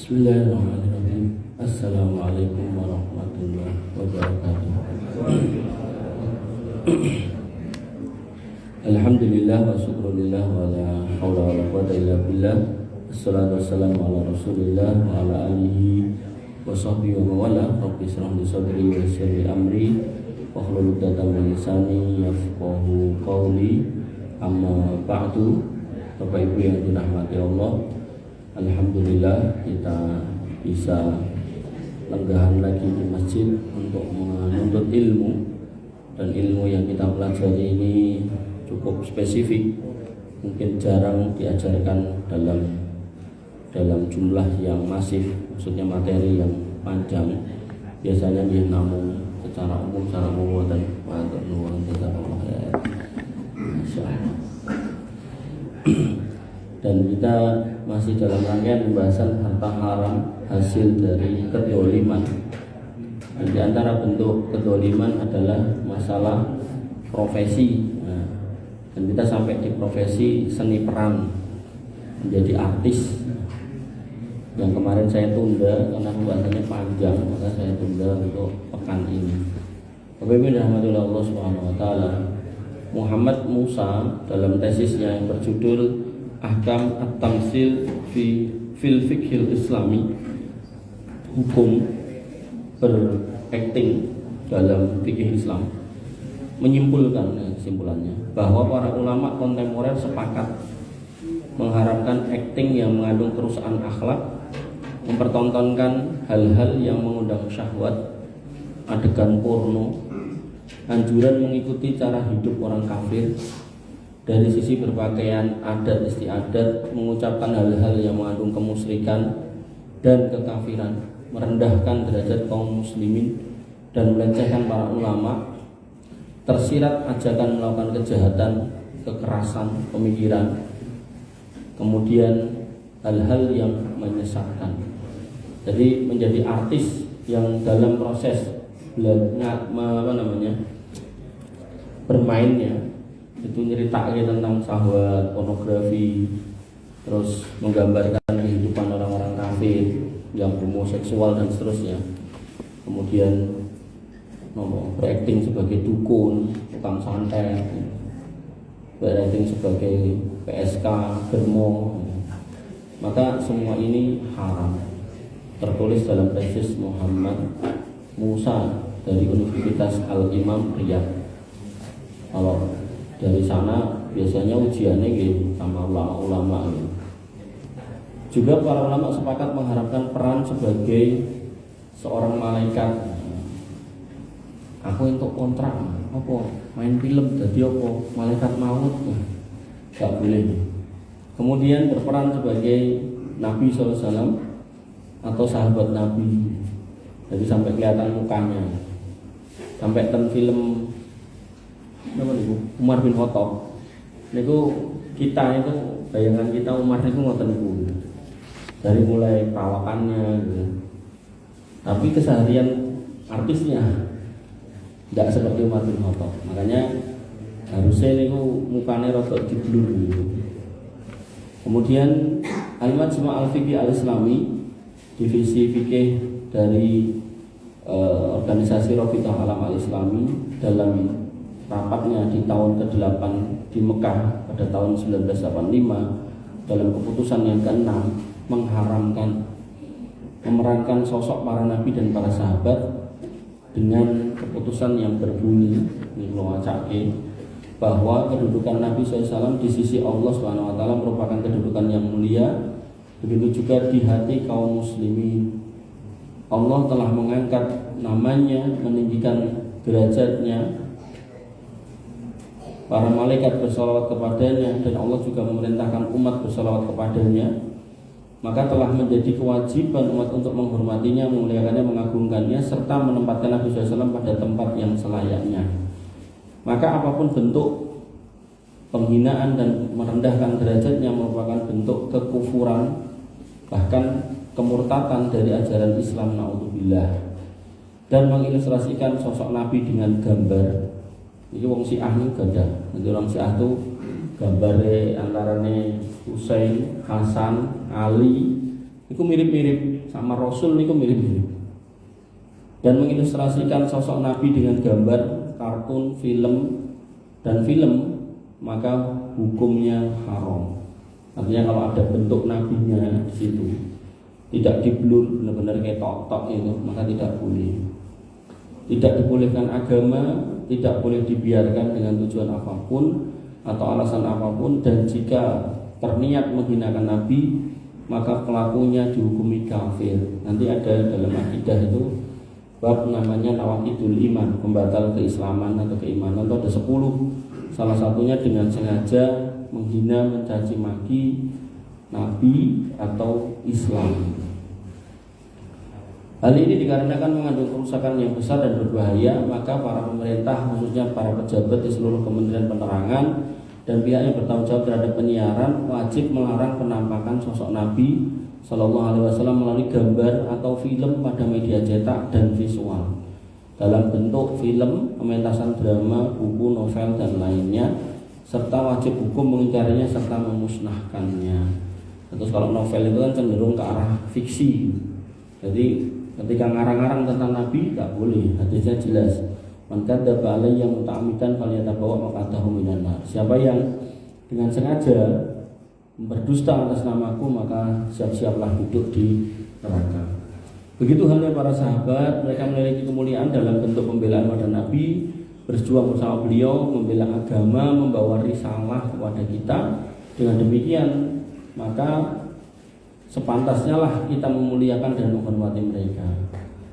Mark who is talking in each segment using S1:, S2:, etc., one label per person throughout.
S1: Bismillahirrahmanirrahim. Assalamualaikum warahmatullahi wabarakatuh. Alhamdulillah wa syukrulillah wa la hawla wa la quwwata illa billah. Assalatu wassalamu ala Rasulillah wa ala alihi wa sahbihi wa wala. Rabbi shrah li sadri wa yassir li amri wa hlul 'uqdatam min lisani yafqahu qawli. Amma ba'du. Bapak Ibu yang dirahmati Allah, alhamdulillah kita bisa lenggahan lagi di masjid untuk menuntut ilmu, dan ilmu yang kita pelajari ini cukup spesifik, mungkin jarang diajarkan dalam jumlah yang masif, maksudnya materi yang panjang. Biasanya dia namun secara umum dan nuwun jazakallahu khairan. Masyaallah. Dan kita masih dalam rangkaian pembahasan harta haram hasil dari kedzaliman. Dan di antara bentuk kedzaliman adalah masalah profesi. Dan kita sampai di profesi seni peran, menjadi artis. Yang kemarin saya tunda karena pembahasannya panjang, maka saya tunda untuk pekan ini. Bapak Ibu rahmatullah Allah Subhanahu wa taala, Muhammad Musa dalam tesisnya yang berjudul Ahkam At-Tamsil fil Fiqhil Islami, hukum berakting dalam fikih Islam, menyimpulkan kesimpulannya bahwa para ulama kontemporer sepakat mengharamkan akting yang mengandung kerusakan akhlak, mempertontonkan hal-hal yang mengundang syahwat, adegan porno, anjuran mengikuti cara hidup orang kafir dari sisi berpakaian, adat istiadat, mengucapkan hal-hal yang mengandung kemusyrikan dan kekafiran, merendahkan derajat kaum muslimin dan melecehkan para ulama, tersirat ajakan melakukan kejahatan, kekerasan pemikiran, kemudian hal-hal yang menyesatkan. Jadi menjadi artis yang dalam proses bermainnya itu nyeritain tentang syahwat, pornografi, terus menggambarkan kehidupan orang-orang kafir yang homoseksual dan seterusnya. Kemudian berakting sebagai dukun, tukang santet, berakting sebagai PSK, germo, maka semua ini haram. Tertulis dalam tesis Muhammad Musa dari Universitas Al-Imam Riyadh. Kalau dari sana biasanya ujiannya gitu sama ulama. Juga para ulama sepakat mengharapkan peran sebagai seorang malaikat. Aku untuk kontrak apa main film jadi apa malaikat maut, gak boleh. Kemudian berperan sebagai Nabi SAW atau sahabat Nabi, jadi sampai kelihatan mukanya, sampai ten film Umar bin Khattab. Niku kita itu bayangan kita Umar itu ngoten niku. Dari mulai perawakannya gitu. Tapi keseharian artisnya tidak seperti Umar bin Khattab. Makanya harusnya niku mukanya rada diblur gitu. Kemudian Al-Majma' Al-Fiqhi Al-Islami, divisi fikih dari organisasi Rabithah Alam Al-Islami, dalam rapatnya di tahun ke-8 di Mekah pada tahun 1985 dalam keputusan yang ke-6 mengharamkan memerankan sosok para nabi dan para sahabat dengan keputusan yang berbunyi bahwa kedudukan Nabi SAW di sisi Allah SWT merupakan kedudukan yang mulia, begitu juga di hati kaum muslimin. Allah telah mengangkat namanya, meninggikan derajatnya, para malaikat bersalawat kepadanya, dan Allah juga memerintahkan umat bersalawat kepadanya. Maka telah menjadi kewajiban umat untuk menghormatinya, memuliakannya, mengagungkannya, serta menempatkan Nabi SAW pada tempat yang selayaknya. Maka apapun bentuk penghinaan dan merendahkan derajatnya merupakan bentuk kekufuran, bahkan kemurtadan dari ajaran Islam, naudzubillah. Dan mengilustrasikan sosok Nabi dengan gambar. Ini wong Syiah ini ganda. Nanti orang Syiah itu gambarnya antarane Husain, Hasan, Ali, Itu mirip-mirip sama Rasul, itu mirip-mirip. Dan mengilustrasikan sosok Nabi dengan gambar, kartun, film, dan film, maka hukumnya haram. Artinya kalau ada bentuk nabinya di situ, tidak diblur benar-benar kayak tok-tok itu, maka tidak boleh. Tidak dibolehkan agama, tidak boleh dibiarkan dengan tujuan apapun atau alasan apapun, dan jika terniat menghinakan Nabi, maka pelakunya dihukumi kafir. Nanti ada dalam akidah itu bab namanya nawaqidul iman, pembatal keislaman atau keimanan, itu ada 10. Salah satunya dengan sengaja menghina, mencaci maki Nabi atau Islam. Hal ini dikarenakan mengandung kerusakan yang besar dan berbahaya, maka para pemerintah, khususnya para pejabat di seluruh Kementerian Penerangan dan pihak yang bertanggung jawab terhadap penyiaran, wajib melarang penampakan sosok Nabi Shallallahu Alaihi Wasallam melalui gambar atau film pada media cetak dan visual, dalam bentuk film, pementasan drama, buku, novel, dan lainnya, serta wajib hukum mengingkarinya serta memusnahkannya. Terus kalau novel itu kan cenderung ke arah fiksi, jadi ketika ngarang-ngarang tentang Nabi tak boleh. Hadisnya jelas, man kadzdzaba alayya muta'ammidan falyatabawa maq'adahu minan nar. Siapa yang dengan sengaja berdusta atas namaku, maka siap-siaplah duduk di neraka. Begitu halnya para sahabat, mereka memiliki kemuliaan dalam bentuk pembelaan pada Nabi, berjuang bersama beliau, membela agama, membawa risalah kepada kita. Dengan demikian, maka sepantasnya lah kita memuliakan dan menghormati mereka.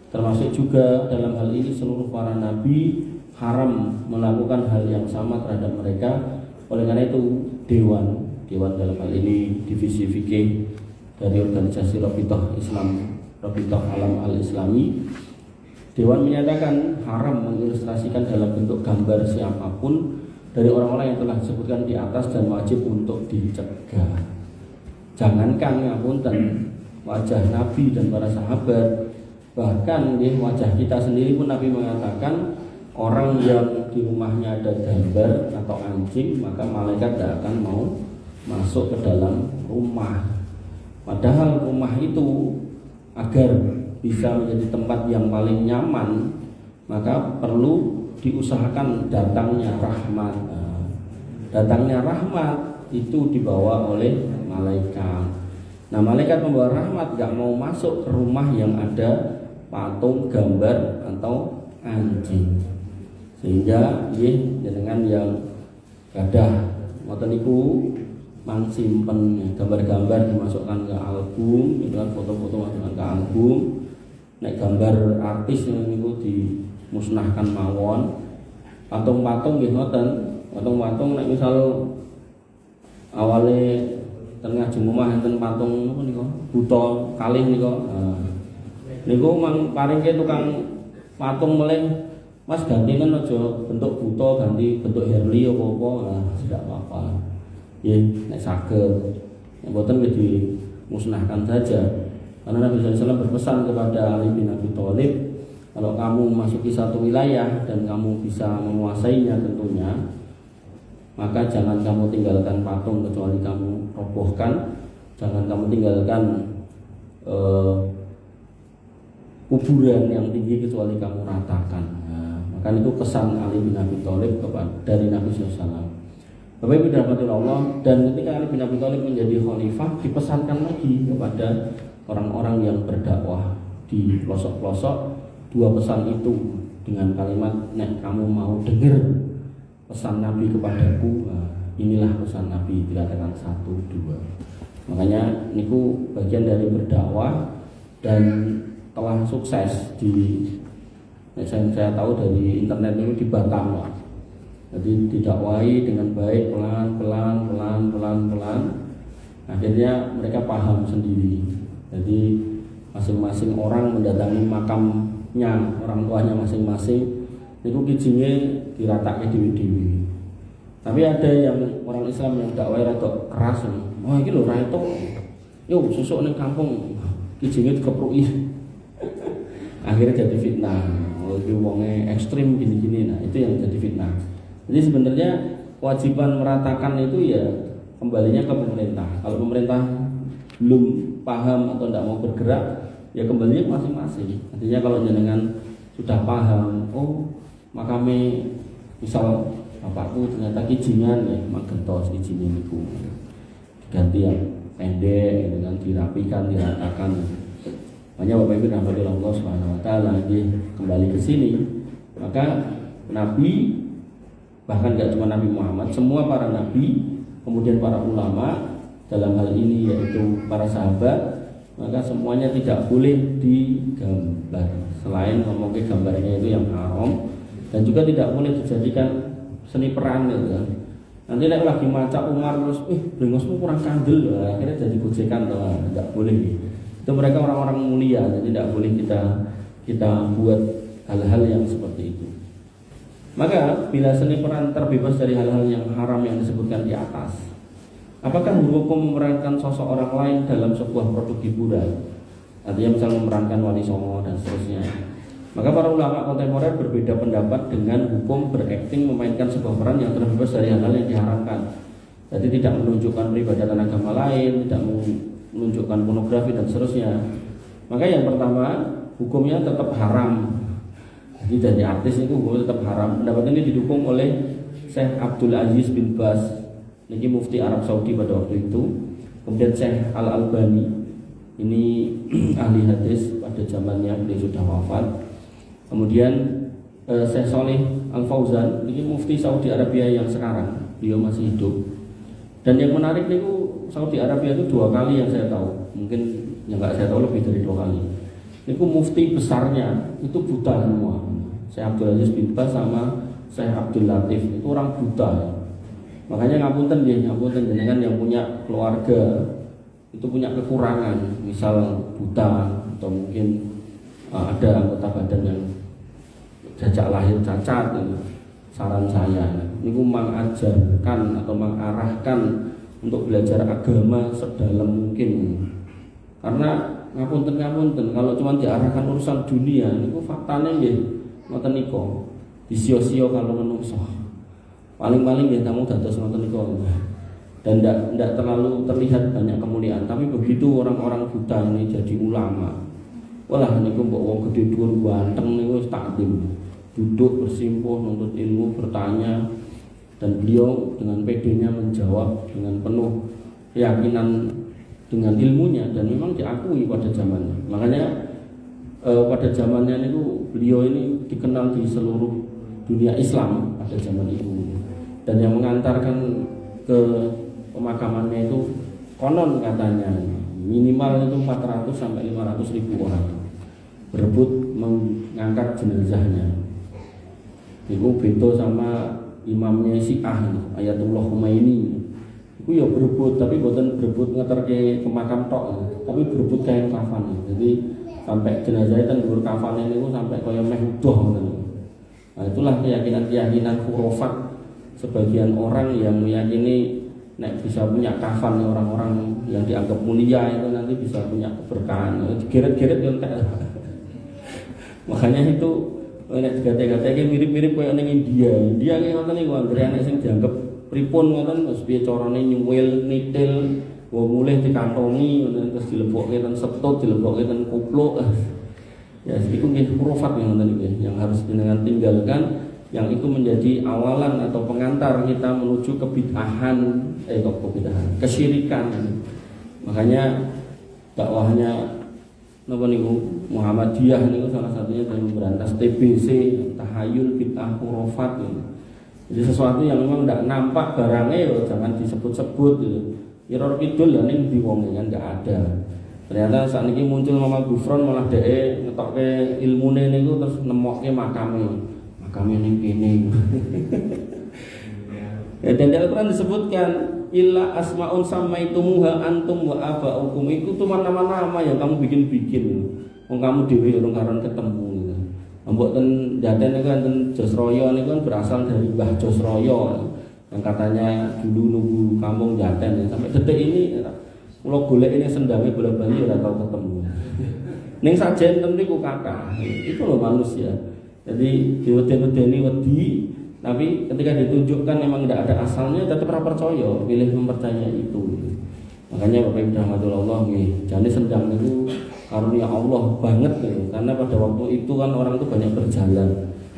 S1: Termasuk juga dalam hal ini seluruh para nabi haram melakukan hal yang sama terhadap mereka. Oleh karena itu Dewan dalam hal ini divisi fikih dari organisasi Rabithah Islam, Rabithah Alam Al-Islami, Dewan menyatakan haram mengilustrasikan dalam bentuk gambar siapapun dari orang-orang yang telah disebutkan di atas dan wajib untuk dicegah. Jangankan ngapunten wajah Nabi dan para sahabat, bahkan wajah kita sendiri pun Nabi mengatakan orang yang di rumahnya ada gambar atau anjing, maka malaikat tidak akan mau masuk ke dalam rumah. Padahal rumah itu agar bisa menjadi tempat yang paling nyaman, maka perlu diusahakan datangnya rahmat. Datangnya rahmat itu dibawa oleh malaikat. Nah, malaikat membawa rahmat gak mau masuk ke rumah yang ada patung, gambar atau anjing. Sehingga dengan yang gadah ngoten niku mang simpen gambar-gambar dimasukkan ke album, itu kan foto-foto masukkan ke album. Nek gambar artis niku dimusnahkan mawon. Patung-patung nggih ngoten. Patung-patung nek misal awale tengah jumumah enten patung napa nika buta kalih nika. Niku mang paringke tukang patung meleh, Mas gantikan aja bentuk buta ganti bentuk Herli apa-apa. Nah, tidak apa-apa. Nggih, nek saged. Nek boten wis dimusnahkan saja. Karena Nabi SAW berpesan kepada Ali bin Abi Thalib, kalau kamu memasuki satu wilayah dan kamu bisa menguasainya tentunya, maka jangan kamu tinggalkan patung kecuali kamu robohkan, jangan kamu tinggalkan kuburan yang tinggi kecuali kamu ratakan. Nah, maka itu pesan Ali bin Abi Thalib dari Nabi SAW. Bapak Ibu dirahmati Allah, dan ketika Ali bin Abi Thalib menjadi khalifah, dipesankan lagi kepada orang-orang yang berdakwah di pelosok-pelosok dua pesan itu dengan kalimat, nek kamu mau dengar pesan Nabi kepadaku, inilah pesan Nabi, dikatakan 1, 2. Makanya niku bagian dari berdakwah dan telah sukses di saya tahu dari internet itu di Batam. Jadi didakwahi dengan baik, pelan. Akhirnya mereka paham sendiri. Jadi masing-masing orang mendatangi makamnya orang tuanya masing-masing, itu kijinge diratake dewi-dewi. Tapi ada yang orang Islam yang dakwah rada keras. Wah, iki lho ra etuk. Yo susuk ning kampung kijinge dikepruki. Akhirnya jadi fitnah. Oh, iki wonge ekstrim gini-gini. Nah, itu yang jadi fitnah. Jadi sebenarnya kewajiban meratakan itu ya kembalinya ke pemerintah. Kalau pemerintah belum paham atau tidak mau bergerak, ya kembali masing-masing. Artinya kalau jenengan sudah paham, oh makame misal bapakku ternyata kijingan ya, magentos kijingan itu ganti yang pendek dengan dirapikan, diratakan. Makanya Bapak Ibu rahmati Allah Subhanahu wa taala, kembali ke sini, maka Nabi, bahkan gak cuma Nabi Muhammad, semua para nabi, kemudian para ulama dalam hal ini yaitu para sahabat, maka semuanya tidak boleh digambar selain ngomong ke gambarnya itu yang haram, dan juga tidak boleh dijadikan seni peran gitu kan. Nanti lagi maca Umar terus, brengosmu kurang kandel, akhirnya jadi gojekan tuh, tidak boleh. Itu mereka orang-orang mulia, jadi tidak boleh kita buat hal-hal yang seperti itu. Maka bila seni peran terbebas dari hal-hal yang haram yang disebutkan di atas, apakah hukum memerankan sosok orang lain dalam sebuah produk hiburan? Artinya misalnya memerankan wali songo dan seterusnya. Maka para ulama kontemporer berbeda pendapat dengan hukum berakting memainkan sebuah peran yang terbebas dari hal-hal yang diharamkan. Jadi tidak menunjukkan peribadatan agama lain, tidak menunjukkan pornografi dan seterusnya. Maka yang pertama, hukumnya tetap haram. Jadi dari artis itu hukumnya tetap haram. Pendapat ini didukung oleh Syekh Abdul Aziz bin Baz, ini mufti Arab Saudi pada waktu itu. Kemudian Syekh Al-Albani, ini ahli hadis pada zamannya beliau sudah wafat. Kemudian Syekh Saleh Al-Fauzan, ini mufti Saudi Arabia yang sekarang, beliau masih hidup. Dan yang menarik nih, Saudi Arabia itu 2 kali yang saya tahu, mungkin yang nggak saya tahu lebih dari 2 kali. Ini mufti besarnya itu buta semua. Syekh Abdul Aziz bin Baz sama Syekh Abdul Latif itu orang buta. Makanya ngapunten jenengan yang punya keluarga itu punya kekurangan, misal buta atau mungkin ada anggota badan yang jajak lahir cacat, saran saya ini mengajarkan atau mengarahkan untuk belajar agama sedalam mungkin. Karena ngapunten kalau cuma diarahkan urusan dunia niku faktane nggih ngoten niku disio-sio kalau menungso. Paling-paling nggih tamu dados ngoten niku. Dan tidak terlalu terlihat banyak kemuliaan, tapi begitu orang-orang buta ini jadi ulama, walah niku mbok wong gede dhuwur ganteng niku wis takdim. Duduk bersimpuh nuntut ilmu, bertanya, dan beliau dengan pedenya menjawab dengan penuh keyakinan dengan ilmunya, dan memang diakui pada zamannya. Makanya pada zamannya itu beliau ini dikenal di seluruh dunia Islam pada zaman itu. Dan yang mengantarkan ke pemakamannya itu konon katanya minimal itu 400 sampai 500 ribu orang berebut mengangkat jenazahnya. Itu beto sama imamnya Syiah Ayatullah Khomeini. Itu ya berebut, tapi bukan berebut ngeterke ke makam tok, tapi berebut kain kafan. Jadi sampai jenazahnya kan gur kafannya itu sampai kaya meh udoh. Nah, itulah keyakinan khurafat sebagian orang yang meyakini nek bisa punya kafan, orang-orang yang dianggap mulia itu nanti bisa punya keberkahan. Digeret-geret entek. Makanya itu nek gate-gate mirip-mirip koyo ning India. India ki ngoten niku anggere anak sing dianggap pripun ngoten terus piye carane nyuwil, nitil, wong mulih dikantongi ngoten terus dilebokke ten setut, dilebokke ten kupluk. Ya iku nggih khurafat ngoten niku yang harus dengan tinggalkan, yang itu menjadi awalan atau pengantar kita menuju kebid'ahan, kesyirikan. Makanya dakwahnya napa niku Muhammadiyah niku salah satunya dalam memberantas TBC, tahayul bid'ah khurafat. Jadi sesuatu yang memang tidak nampak barangnya ya jangan disebut-sebut gitu. Iror kidul lah ning ndi wong kan enggak ada. Ternyata saat ini muncul Mama Gufron malah dhek ngetokke ilmune niku terus nemokke makame ning kene. Ya, dan dalam Al-Quran disebutkan illa asma'un samaitumuha antum wa aba'ukum, itu cuma nama-nama yang kamu bikin-bikin. Wong kamu dhewe urung karon ketemu gitu. Mbok ten Jaten niku enten Josroyo niku kan berasal dari Mbah Josroyo yang katanya dulu nunggu kampung Jaten. Sampai detik ini kula golek ini sendangnya bola-bali ora tau ketemu. Ning sajenten niku kata, itu loh manusia. Jadi diweden-wedeni wedi, tapi ketika ditunjukkan memang tidak ada asalnya tetap ora percaya, pilih mempercayai itu. Makanya Bapak Ibu rahmatullah nggih, jane sendang itu karunia Allah banget gitu. Karena pada waktu itu kan orang itu banyak berjalan.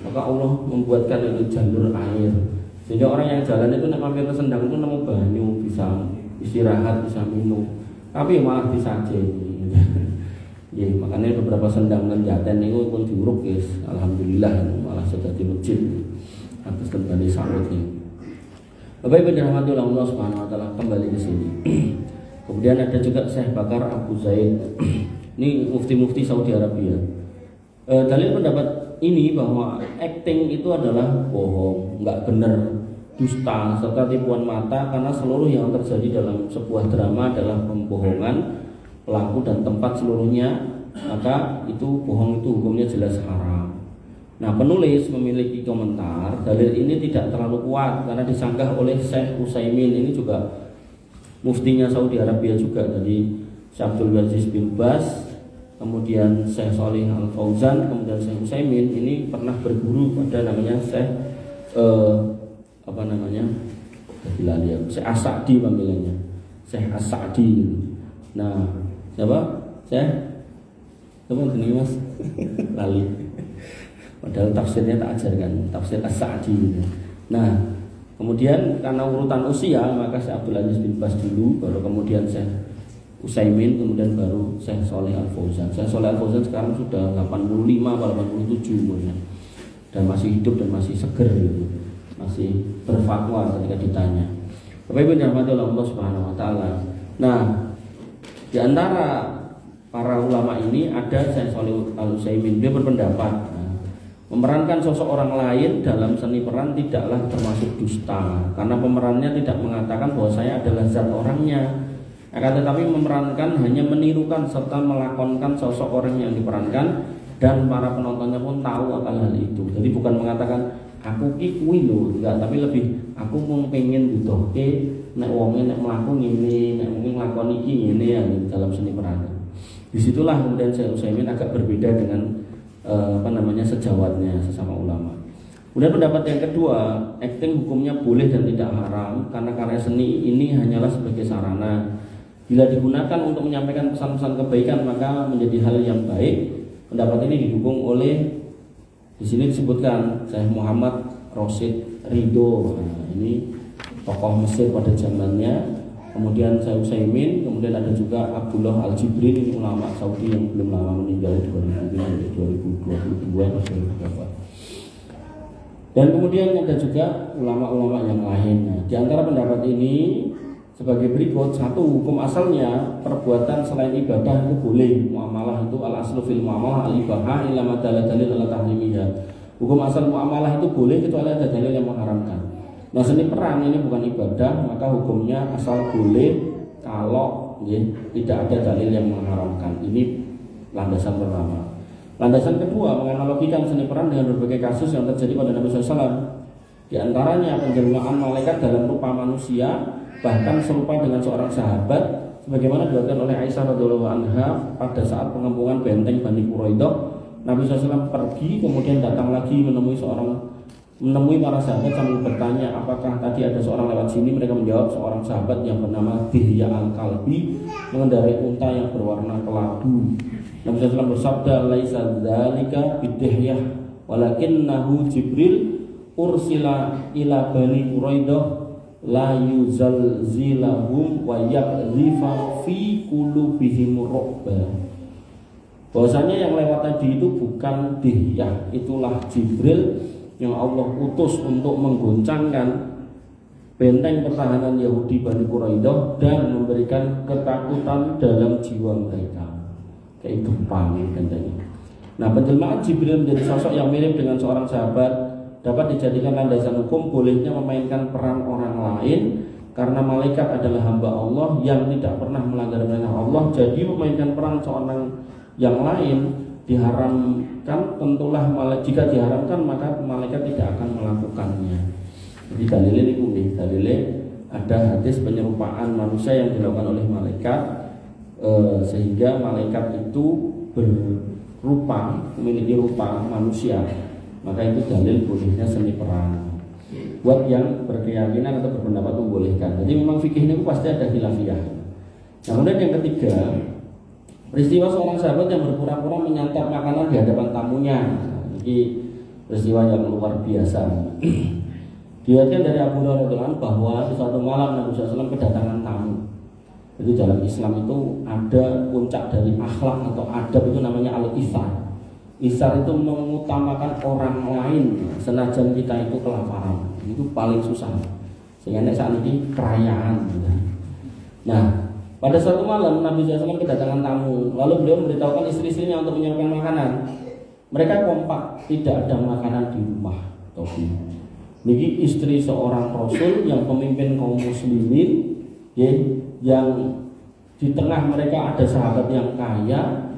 S1: Maka Allah membuatkan itu jalur air. Sehingga orang yang jalan itu nek mampir ke sendang itu nemu banyu, bisa istirahat, bisa minum. Tapi malah disajeni. Ya, makanya beberapa sendang dan jaten itu pun diuruk guys. Alhamdulillah malah sudah di masjid atas kembali sawit ini. Bapak Ibu dirahmati oleh Allah Subhanahu wa taala, kembali ke sini. Kemudian ada juga Syekh Bakar Abu Zaid. Ini mufti-mufti Saudi Arabia. Dalil pendapat ini bahwa acting itu adalah bohong, enggak benar, dusta serta tipuan mata, karena seluruh yang terjadi dalam sebuah drama adalah pembohongan pelaku dan tempat seluruhnya, maka itu bohong, itu hukumnya jelas haram. Nah, penulis memiliki komentar, dalil ini tidak terlalu kuat karena disanggah oleh Syekh Utsaimin. Ini juga muftinya Saudi Arabia juga, jadi Syekh Abdul Aziz bin Baz, kemudian Syekh Shalih Al Fauzan, kemudian Syekh Utsaimin ini pernah berguru pada namanya Syekh Syekh As-Sa'di panggilannya, Syekh As-Sa'di. Nah, siapa? Siapa ini Mas? Lali. Padahal tafsirnya tak ajarkan, tafsir As-Sa'di. Nah, kemudian karena urutan usia, maka Syekh Abdul Aziz bin Baz dulu, baru kemudian Syekh Utsaimin, kemudian baru Syekh Shalih Al Fauzan. Syekh Shalih Al Fauzan sekarang sudah 85 atau 87 umurnya, dan masih hidup dan masih seger gitu, masih berfatwa ketika ditanya. Bapak Ibu dirahmati oleh Allah Subhanahu wa taala. Nah, di antara para ulama ini ada Syekh Shalih Al Utsaimin. Dia berpendapat memerankan sosok orang lain dalam seni peran tidaklah termasuk dusta, karena pemerannya tidak mengatakan bahwa saya adalah zat orangnya, akan tetapi memerankan hanya menirukan serta melakonkan sosok orang yang diperankan, dan para penontonnya pun tahu akan hal itu. Jadi bukan mengatakan aku ki kuwi lho, enggak, tapi lebih aku mau pengen butuhke nek wonge nek mlaku ngene, nek mungkin nglakoni iki ngene ya dalam seni peran. Disitulah kemudian Syekh Utsaimin agak berbeda dengan sejawatnya sesama ulama. Kemudian pendapat yang kedua, acting hukumnya boleh dan tidak haram karena karya seni ini hanyalah sebagai sarana. Bila digunakan untuk menyampaikan pesan-pesan kebaikan maka menjadi hal yang baik. Pendapat ini didukung oleh, di sini disebutkan Syekh Muhammad Rasyid Ridho. Nah, ini tokoh Mesir pada zamannya. Kemudian Syekh Utsaimin, kemudian ada juga Abdullah Al-Jibrin, ini ulama Saudi yang belum lama meninggal, 2022 masih berapa. Dan kemudian ada juga ulama-ulama yang lain. Nah, di antara pendapat ini sebagai berikut: satu, hukum asalnya perbuatan selain ibadah itu boleh. Muamalah itu al-aslu fil muamalah al-ibahah illa ma dalil ala tahrimiyah. Hukum asal muamalah itu boleh kecuali ada dalil yang mengharamkan. Nah, seni peran ini bukan ibadah, maka hukumnya asal boleh kalau tidak ada dalil yang mengharamkan. Ini landasan pertama. Landasan kedua, menganalogikan seni peran dengan berbagai kasus yang terjadi pada Nabi SAW. Di antaranya penjelmaan malaikat dalam rupa manusia, bahkan serupa dengan seorang sahabat, sebagaimana dilakukan oleh Aisyah radhiyallahu anha pada saat pengempungan benteng Bani Quraidah. Nabi SAW pergi, kemudian datang lagi menemui para sahabat sambil bertanya, apakah tadi ada seorang lewat sini? Mereka menjawab, seorang sahabat yang bernama Dihya Al-Kalbi mengendarai unta yang berwarna keladu. Nabi SAW bersabda, laisa dzalika bidihyah walakinnahu Jibril ursila ila Bani Quraidah la yuzalzilahum wa yaqdhifa fi qulubihim ru'ba. Bahwasanya yang lewat tadi itu bukan Dihyah, itulah Jibril yang Allah utus untuk menggoncangkan benteng pertahanan Yahudi Bani Quraidah dan memberikan ketakutan dalam jiwa mereka. Kayak gempa benteng. Nah, penjelmaan Jibril menjadi sosok yang mirip dengan seorang sahabat dapat dijadikan landasan hukum bolehnya memainkan peran orang lain, karena malaikat adalah hamba Allah yang tidak pernah melanggar perintah Allah. Jadi memainkan peran seorang yang lain diharamkan, tentulah jika diharamkan maka malaikat tidak akan melakukannya. Jadi dalilnya ini dalilnya ada hadis penyerupaan manusia yang dilakukan oleh malaikat, sehingga malaikat itu berupa, memiliki rupa manusia. Maka itu dalil bolehnya seni peran buat yang berkeyakinan atau berpendapat membolehkan. Jadi memang fikih ini pasti ada khilafiyah. Kemudian yang ketiga, peristiwa seorang sahabat yang berpura-pura menyantap makanan di hadapan tamunya. Ini peristiwa yang luar biasa. Diriwayatkan dari Abu Hurairah bahwa di suatu malam Nabi SAW kedatangan tamu. Jadi dalam Islam itu ada puncak dari akhlak atau adab itu namanya al-ithar. Ithar itu mengutamakan orang lain senajan kita itu kelaparan. Itu paling susah. Sehingga saat ini kerayaan. Nah, pada suatu malam Nabi SAW kedatangan tamu. Lalu beliau memberitahukan istri-istrinya untuk menyiapkan makanan. Mereka kompak, tidak ada makanan di rumah. Niki istri seorang Rasul yang pemimpin kaum muslimin, yang di tengah mereka ada sahabat yang kaya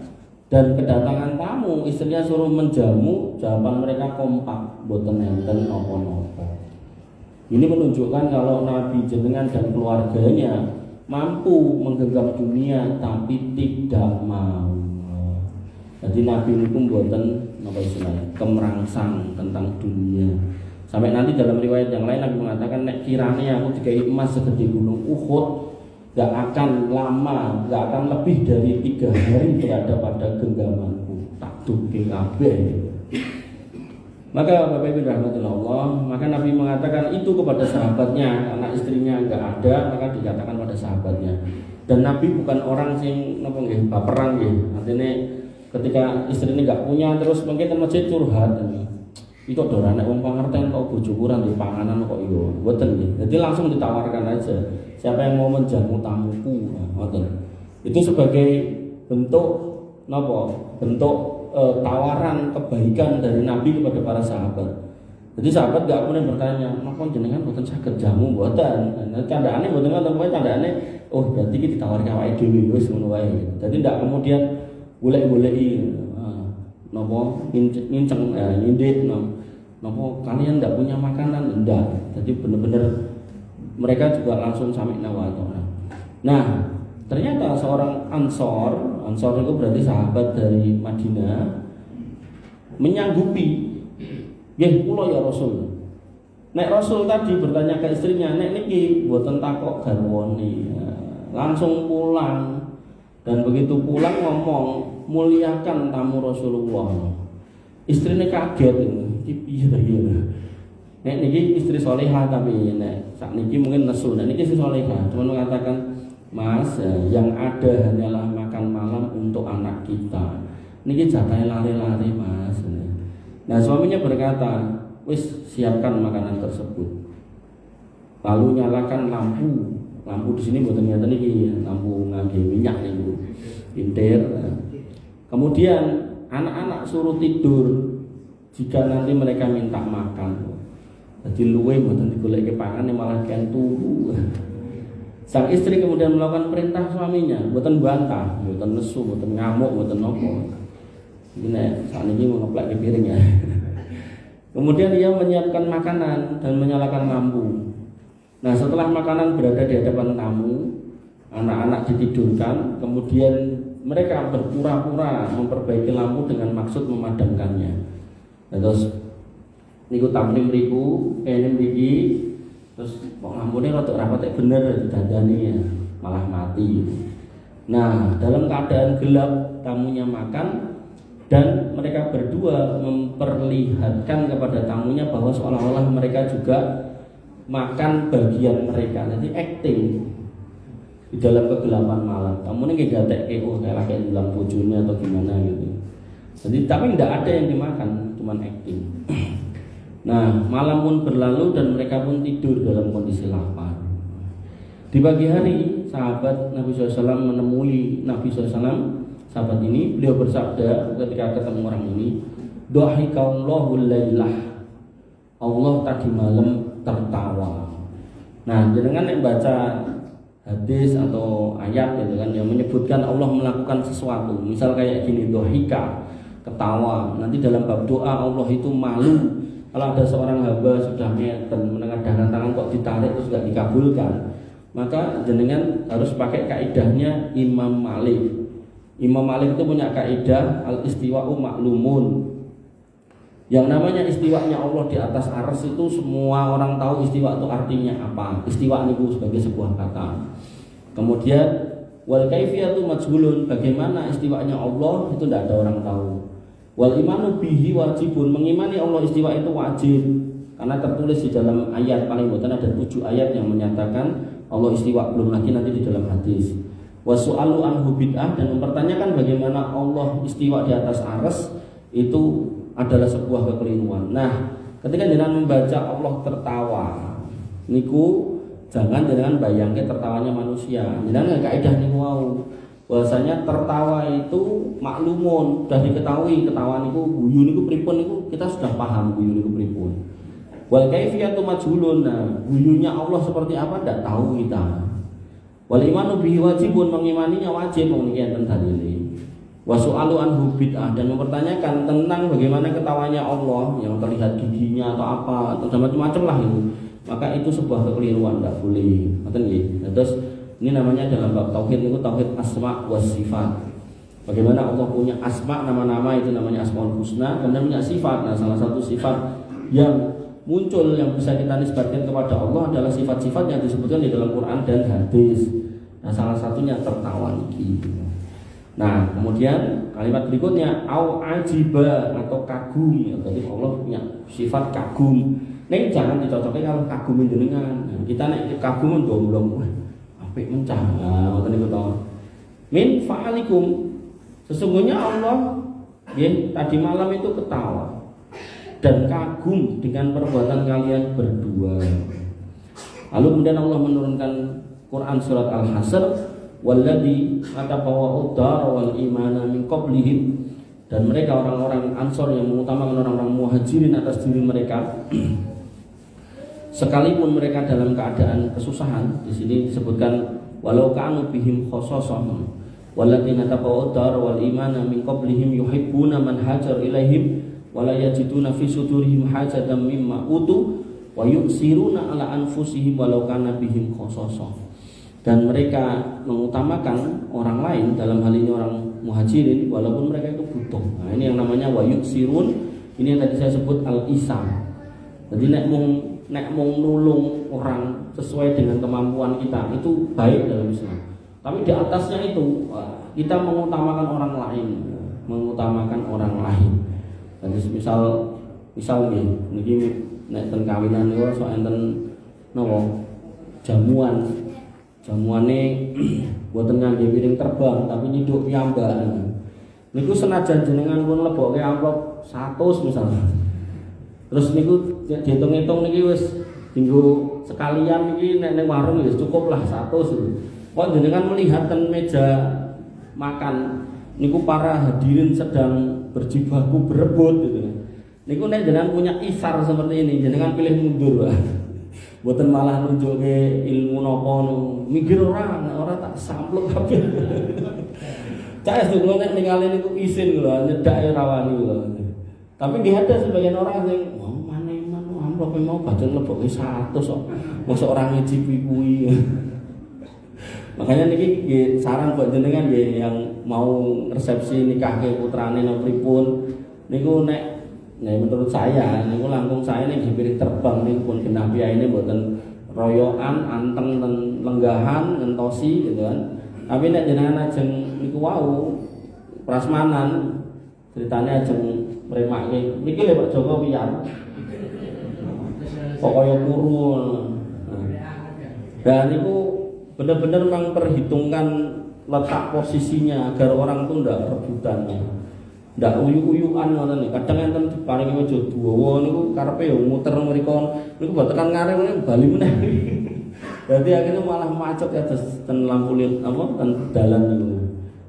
S1: dan kedatangan tamu, istrinya suruh menjamu, jawaban mereka kompak, boten enten nopo-nopo. Ini menunjukkan kalau Nabi jenengan dan keluarganya mampu menggenggam dunia tapi tidak mau. Jadi Nabi itu boten napa istilahnya kemerangsang tentang dunia. Sampai nanti dalam riwayat yang lain Nabi mengatakan nek kirane aku dikai emas segede gunung Uhud, gak akan lama, gak akan lebih dari 3 hari berada pada genggamanku. Tak duke kabeh. Maka Bapak Ibu rahmatullah Allah, maka Nabi mengatakan itu kepada sahabatnya, karena istrinya enggak ada, maka dikatakan pada sahabatnya. Dan Nabi bukan orang sing napa nggih, baperan nggih. Artinya ketika istrinya enggak punya terus mungkin ke masjid curhat. Itu ora nek wong pangerten kok bojoku ora ndek panganan kok yo. Mboten nggih. Jadi langsung ditawarkan aja. Siapa yang mau menjamu tamuku? Ngoten. Itu sebagai bentuk napa? Bentuk tawaran kebaikan dari Nabi kepada para sahabat. Jadi sahabat gak kemudian bertanya, "Napa jenengan mboten saged jamu mboten?" Nah, candaane mboten ngoten, candaane oh berarti iki ditawari awake dhewe wis ngono wae. Jadi ndak kemudian golek-goleki napa nginceng nyindik napa kalian ndak punya makanan, enggak. Jadi benar-benar mereka juga langsung sami nawatona. Nah, ternyata seorang Ansor itu berarti sahabat dari Madinah, menyanggupi, nggih kula ya Rasul. Nek Rasul tadi bertanya ke istrinya, nek niki mboten takok garwane. Langsung pulang. Dan begitu pulang ngomong, muliakan tamu Rasulullah. Istrinya kaget, iki piye ta iki. Nek niki istri solehah tapi nek sak niki mungkin nesu. Nek niki istri solehah, cuma mengatakan, "Mas, yang ada hanyalah makan malam untuk anak kita. Niki jatah lari-lari, Mas." Nah, suaminya berkata, "Wis siapkan makanan tersebut." Lalu nyalakan lampu. Lampu di sini buatan nyata niki, lampu ngangge minyak niku. Pinter. Kemudian anak-anak suruh tidur jika nanti mereka minta makan. Jadi luwe buatan digoleki pangan malah kian turu. Sang istri kemudian melakukan perintah suaminya, buatan bantah, buatan nesu, buatan ngamuk, buatan nopo. Ini saat ini mau ngeplak di piring ya. Kemudian ia menyiapkan makanan dan menyalakan lampu. Nah, setelah makanan berada di hadapan tamu, anak-anak ditidurkan, kemudian mereka berpura-pura memperbaiki lampu dengan maksud memadamkannya. Nah, terus niku tamu mriku, kene mriki, terus kok lampune rada rapat bener didandani ya, malah mati. Nah, dalam keadaan gelap tamunya makan dan mereka berdua memperlihatkan kepada tamunya bahwa seolah-olah mereka juga makan bagian mereka. Jadi acting di dalam kegelapan malam. Tamunya kayak gatek kayak lagi dalam bojone atau gimana gitu. Jadi tapi tidak ada yang dimakan, cuman acting. Nah, malam pun berlalu dan mereka pun tidur dalam kondisi lapar. Di pagi hari, sahabat Nabi SAW menemui Nabi SAW. Sahabat ini, beliau bersabda ketika ketemu orang ini, "Dhahikallahu lailah." Allah tadi malam tertawa. Nah, jangan yang baca hadis atau ayat gitu kan yang menyebutkan Allah melakukan sesuatu. Misal kayak gini, dhahika, ketawa. Nanti dalam bab doa Allah itu malu. Kalau ada seorang hamba sudah ngeten menengadahkan tangan kok ditarik terus gak dikabulkan, maka jenengan harus pakai kaidahnya Imam Malik. Imam Malik itu punya kaidah al-istiwa'u maklumun. Yang namanya istiwanya Allah di atas arsy itu semua orang tahu istiwa itu artinya apa. Istiwa itu sebagai sebuah kata. Kemudian Wal kaifiyatu majhulun, bagaimana istiwanya Allah itu tidak ada orang tahu. Wal imanu bihi wajibun, mengimani Allah istiwa itu wajib karena tertulis di dalam ayat, paling boten ada 7 ayat yang menyatakan Allah istiwa, belum lagi nanti di dalam hadis. Wasu'alu anhu bid'ah, dan mempertanyakan bagaimana Allah istiwa di atas arsy itu adalah sebuah kekeliruan. Nah, ketika jenengan membaca Allah tertawa niku jangan jenengan bayangke tertawanya manusia. Jenengan kaidah niku wau. Bahwasanya tertawa itu maklumun, sudah diketahui ketawa niku guyu niku pripun niku kita sudah paham guyu niku pripun. Wal kaifiyatu majhulun. Nah, guyunya Allah seperti apa tidak tahu kita. Wal imanu bihi wajibun, mengimaninya wajib, demikian dalile. Wa su'alu anhu bid'ah, dan mempertanyakan tentang bagaimana ketawanya Allah yang terlihat giginya atau apa atau macam-macam lah itu. Maka itu sebuah kekeliruan, tidak boleh. Ngoten nggih. Terus ini namanya dalam bab tauhid itu tauhid asma wa sifat. Bagaimana Allah punya asma, nama-nama itu namanya asmaul husna, kemudian punya sifat. Nah, salah satu sifat yang muncul yang bisa kita nisbatkan kepada Allah adalah sifat-sifat yang disebutkan di dalam Quran dan hadis. Nah, salah satunya tertawa niki. Nah, kemudian kalimat berikutnya au ajiba atau kagum. Jadi Allah punya sifat kagum. Nek jangan dicocokkan kalau kagum jenengan. Nah, kita nek kagum domblong, apik mencah. Nah, ngoten niku to. Min fa'alikum. Sesungguhnya Allah nggih tadi malam itu ketawa dan kagum dengan perbuatan kalian berdua. Lalu kemudian Allah menurunkan Quran surat Al-Hasr, walladzi atabawwa'ud dar wal imana min qablihim, dan mereka orang-orang Ansor yang mengutamakan orang-orang Muhajirin atas diri mereka sekalipun mereka dalam keadaan kesusahan. Di sini disebutkan walau kanu bihim khososoh, walladzina tabawwa'ud dar wal imana min qablihim yuhibbuna man hajar ilaihim wala yajiduna fi sudurihim hajatan mimma utu wa yusiruna ala anfusihim walau kana bihim khososoh. Dan mereka mengutamakan orang lain, dalam hal ini orang Muhajirin, walaupun mereka itu butuh. Nah, ini yang namanya wa yusirun. Ini yang tadi saya sebut al-isam. Jadi nek mung nulung orang sesuai dengan kemampuan kita itu baik dalam Islam. Tapi di atasnya itu kita mengutamakan orang lain, mengutamakan orang lain. Jadi misal nih, niki nek ten kawinan niku sok enten napa jamuane boten ngangge piring terbang tapi nyiduk piyambak. Niku senajan jenengan pun lebokke amplop 100 misalnya. Terus niku dihitung-hitung niki wis dinggo sekalian niki nek ning warung wis cukup lah 100. Kok jenengan melihat ten meja makan niku para hadirin sedang berjibaku berebut gitu. Niku nek jenengan punya isar seperti ini, jenengan pilih mundur, Pak. Mboten malah nunjukke ilmu napa minggir ora tak sampluk kabeh. Cak sedulur nek ningali niku isin lho, nyedak ora wani lho. Tapi di ada sebagian orang sing maneh-maneh amplop mau bacaan leboke 100 kok. Mosok ora ngicipi kuwi. Makanya niki saran buat jenengan yang mau resepsi nikah ke putrane nang pripun niku nek menurut saya niku langkung saya nek piring terbang niku pun genah piyaine mboten royokan anteng ten lenggahan ngentosi gitu kan. Tapi nek jenengan ajeng niku wau prasmanan ceritane ajeng mremake niki lho Pak Joko piyan pokoknya kurun. Dan niku benar-benar memperhitungkan letak posisinya agar orang itu ndak rebutan, ndak uyuk-uyukan ngoten niku. Kadang enten diparingi meja dawa niku karepe yo muter mriko niku mboten tekan ngarep bali meneh. Berarti akhirnya malah macet ya ten lampu apa ten dalan niku.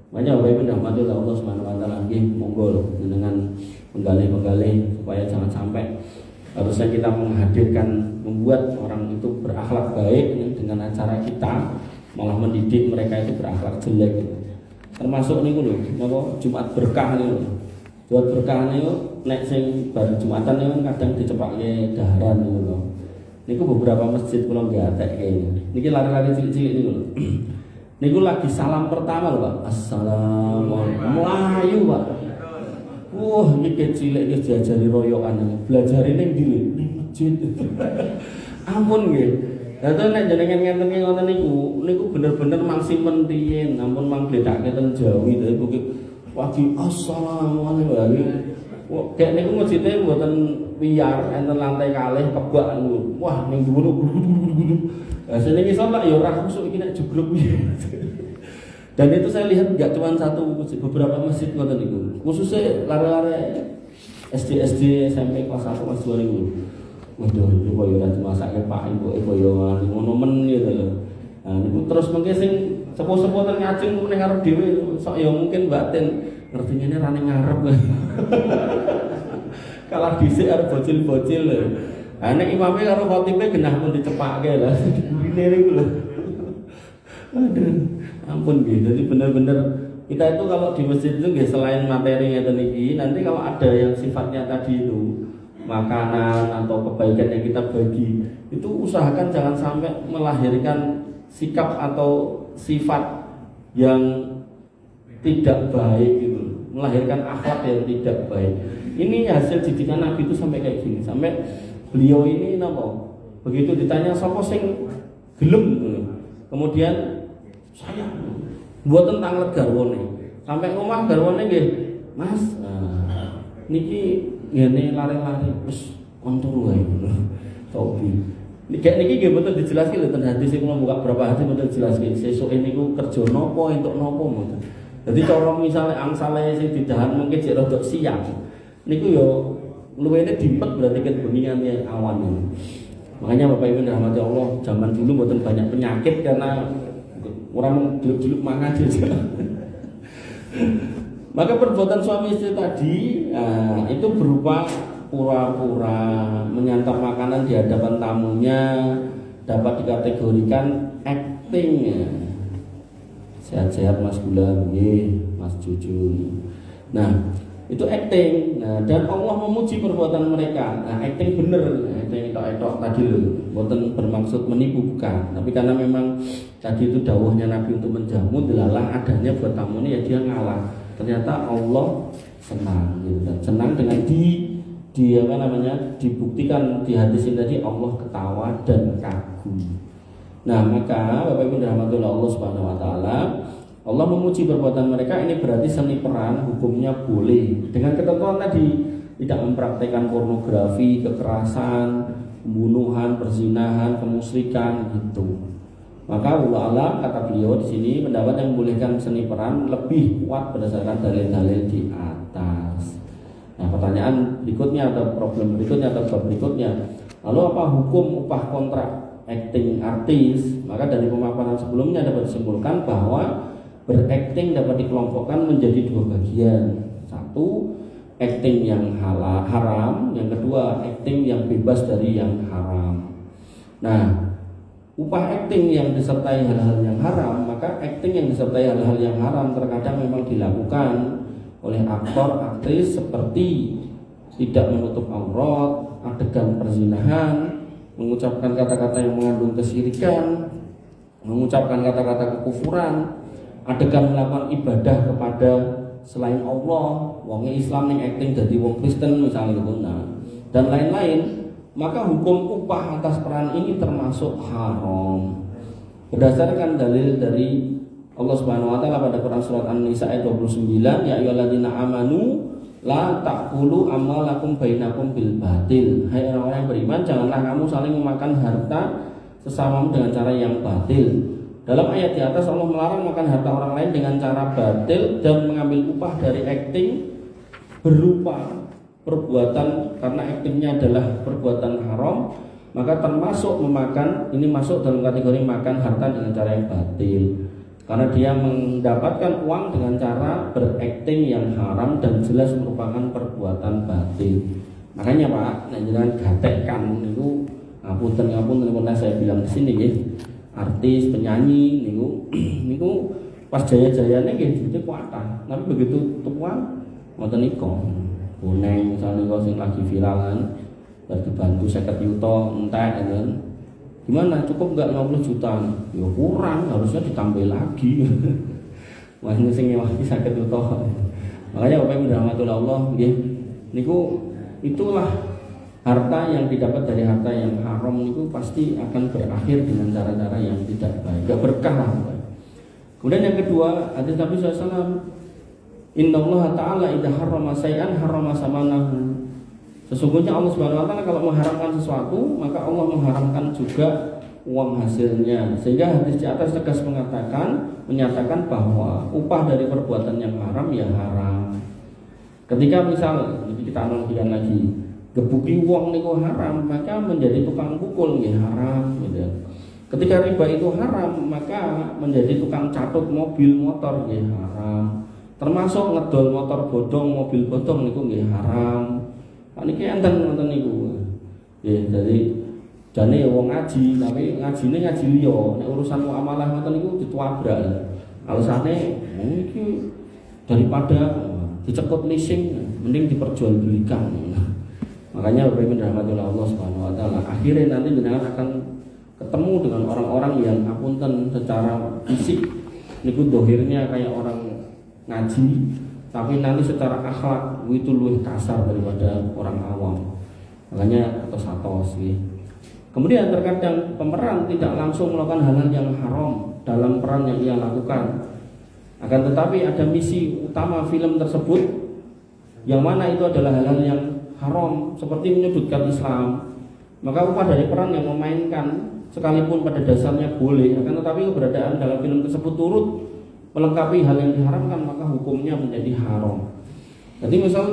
S1: Makanya Bapak Ibu rahmati Allah Subhanahu wa taala nggih monggo dengan penggalih-penggalih supaya jangan sampai harusnya kita menghadirkan, membuat orang itu berakhlak baik dengan acara kita malah mendidik mereka itu berakhlak jelek gitu. Termasuk niku lho, napa Jumat berkah niku. Jumat berkah niku nek sing bar Jumatan niku kadang dicepakke daharan niku lho. Niku beberapa masjid kula gatek kene. Niki lari-lari cilik-cilik niku lho. Niku lagi salam pertama lho, Pak. Assalamualaikum. Melayu, Pak. Wah, ini kecil iki diajari royokan. Belajar ning ndi? Ning masjid. Ampun nggih. Lah to nek jenengan ngenten iki ngoten niku bener-bener mang simpen riyin, ampun mang bledake teng Jawi dadi bukit wagi assalamualaikum. Kayak niku masjidnya mboten wiyar enten lantai kalih kebak niku. Wah ning dhuwur gudu-gudu. Lah sing ngisor lak ya ora khusuk iki nek jeblok piye. Dan itu saya lihat enggak cuma satu masjid, beberapa masjid ngoten niku. Khususnya lare-lare SD, SMP kelas 1 kelas 2 niku. Waduh, iki koyo ora dimasake Pak Ibu koyo ngono men gitu lho. Nah niku terus mengke sing sepuh-sepuh teng ngajeng ning arep dhewe sok ya mungkin batin ngerti ini rane ngarep. Kalah dhisik arep bocil-bocil lho. Ha nek imame karo khotibe genah pun dicepake lah. Burine niku lho. Aduh, ampun nggih. Jadi bener-bener kita itu kalau di masjid itu nggih selain materi ngeten iki, nanti kalau ada yang sifatnya tadi itu makanan atau kebaikan yang kita bagi, itu usahakan jangan sampai melahirkan sikap atau sifat yang tidak baik gitu, melahirkan akhlak yang tidak baik. Ini hasil didikan Nabi itu sampai kayak gini, sampai beliau ini napa? Begitu ditanya sapa sing gelem, kemudian saya buat tentang garwane, sampai ngomah garwane nggih, Mas, niki ngene lari-lari wis kontrol wae ngono. Tobi. Kayak niki nggih mboten dijelaski lho ten hadis sing kula buka berapa hadis mboten dijelaski. Sesuke niku kerja napa entuk napa mboten. Jadi cara misalnya angsale sing didahan mungkin cek rodok siang. Niku yo luwene dimpet berarti ket beningane awan. Makanya Bapak Ibu rahmati Allah, zaman dulu mboten banyak penyakit karena orang jeluk-jeluk mangan aja. Maka perbuatan suami istri tadi itu berupa pura-pura menyantap makanan di hadapan tamunya, dapat dikategorikan acting. Sehat-sehat Mas Gulam, Mas Jujun. Nah, itu acting. Nah, dan Allah memuji perbuatan mereka. Nah, acting bener, acting etok-etok tadi loh. Bukan bermaksud menipu bukan, tapi karena memang tadi itu dawuhnya Nabi untuk menjamu, delalah adanya buat tamunya ya dia ngalah. Ternyata Allah senang gitu kan. Senang dengan dibuktikan di hadis ini tadi Allah ketawa dan kagum. Nah, maka Bapak Ibu rahmatullah Allah Subhanahu wa taala, Allah memuji perbuatan mereka. Ini berarti seni peran hukumnya boleh dengan ketentuan tadi, tidak mempraktekkan pornografi, kekerasan, pembunuhan, perzinahan, kemusyrikan gitu. Maka ulama kata beliau di sini pendapat yang membolehkan seni peran lebih kuat berdasarkan dalil-dalil di atas. Nah, pertanyaan berikutnya atau problem berikutnya atau bab berikutnya, lalu apa hukum upah kontrak acting artis? Maka dari pemaparan sebelumnya dapat disimpulkan bahwa berakting dapat dikelompokkan menjadi dua bagian. Satu, acting yang haram, yang kedua acting yang bebas dari yang haram. Nah, upah acting yang disertai hal-hal yang haram, maka acting yang disertai hal-hal yang haram terkadang memang dilakukan oleh aktor, aktris seperti tidak menutup aurat, adegan perzinahan, mengucapkan kata-kata yang mengandung kesyirikan, mengucapkan kata-kata kekufuran, adegan melakukan ibadah kepada selain Allah, wong Islam yang acting jadi wong Kristen misalnya gitu, dan lain-lain. Maka hukum upah atas peran ini termasuk haram berdasarkan dalil dari Allah Subhanahu wa taala pada Quran surat An-Nisa ayat 29, ya ayyuhalladzina amanu la ta'kulu amwalakum bainakum bil batil. Hai orang-orang yang beriman, janganlah kamu saling memakan harta sesamamu dengan cara yang batil. Dalam ayat di atas Allah melarang makan harta orang lain dengan cara batil dan mengambil upah dari acting berupa perbuatan, karena aktingnya adalah perbuatan haram, maka termasuk memakan, ini masuk dalam kategori makan harta dengan cara yang batil, karena dia mendapatkan uang dengan cara berakting yang haram dan jelas merupakan perbuatan batil. Makanya Pak, jangan gatekkan itu ngapunten saya bilang di sini ya, artis, penyanyi niku pas jaya-jayanya nggih duitnya kuatah, tapi begitu tua ngoten niku. Boneng misalnya kalau sing lagi viralan dan dibantu 50 juta entek kan, gimana cukup nggak 50 juta? Ya kurang, harusnya ditambah lagi. Wah ini sing nyewahi 50 juta. Makanya Bapak Ibu rahmatullah Allah, niku itulah harta yang didapat dari harta yang haram itu pasti akan berakhir dengan cara-cara yang tidak baik, gak berkah lah. Kemudian yang kedua, hadis Nabi SAW, Innallaha ta'ala idza harrama syai'an harrama samanahu. Sesungguhnya Allah Subhanahu wa taala kalau mengharamkan sesuatu, maka Allah mengharamkan juga uang hasilnya. Sehingga hadis di atas tegas menyatakan bahwa upah dari perbuatan yang haram ya haram. Ketika misal kita analogikan lagi, gebuki uang niku haram, maka menjadi tukang pukul ya haram gitu. Ketika riba itu haram, maka menjadi tukang catut mobil motor ya haram. Termasuk ngedol motor bodong, mobil bodong niku nggih haram. Niki enten niku. Nggih, jadi jane ya wong ngaji, tapi ngajine ngaji liya. Nek urusan muamalah ngoten niku dituabrak. Alasane iki daripada dicekut leasing mending diperjualbelikan. Makanya Bapak Ibu rahmatullah Allah Subhanahu wa taala, akhirnya nanti jenengan akan ketemu dengan orang-orang yang apunten secara fisik niku dohirnya kayak orang ngaji, tapi nanti secara akhlak itu lebih kasar daripada orang awam. Makanya atos-atos gitu. Kemudian terkadang pemeran tidak langsung melakukan hal-hal yang haram dalam peran yang ia lakukan. Akan tetapi ada misi utama film tersebut yang mana itu adalah hal-hal yang haram seperti menyudutkan Islam. Maka upah dari peran yang memainkan sekalipun pada dasarnya boleh, akan tetapi keberadaan dalam film tersebut turut melengkapi hal yang diharamkan, maka hukumnya menjadi haram. Jadi misal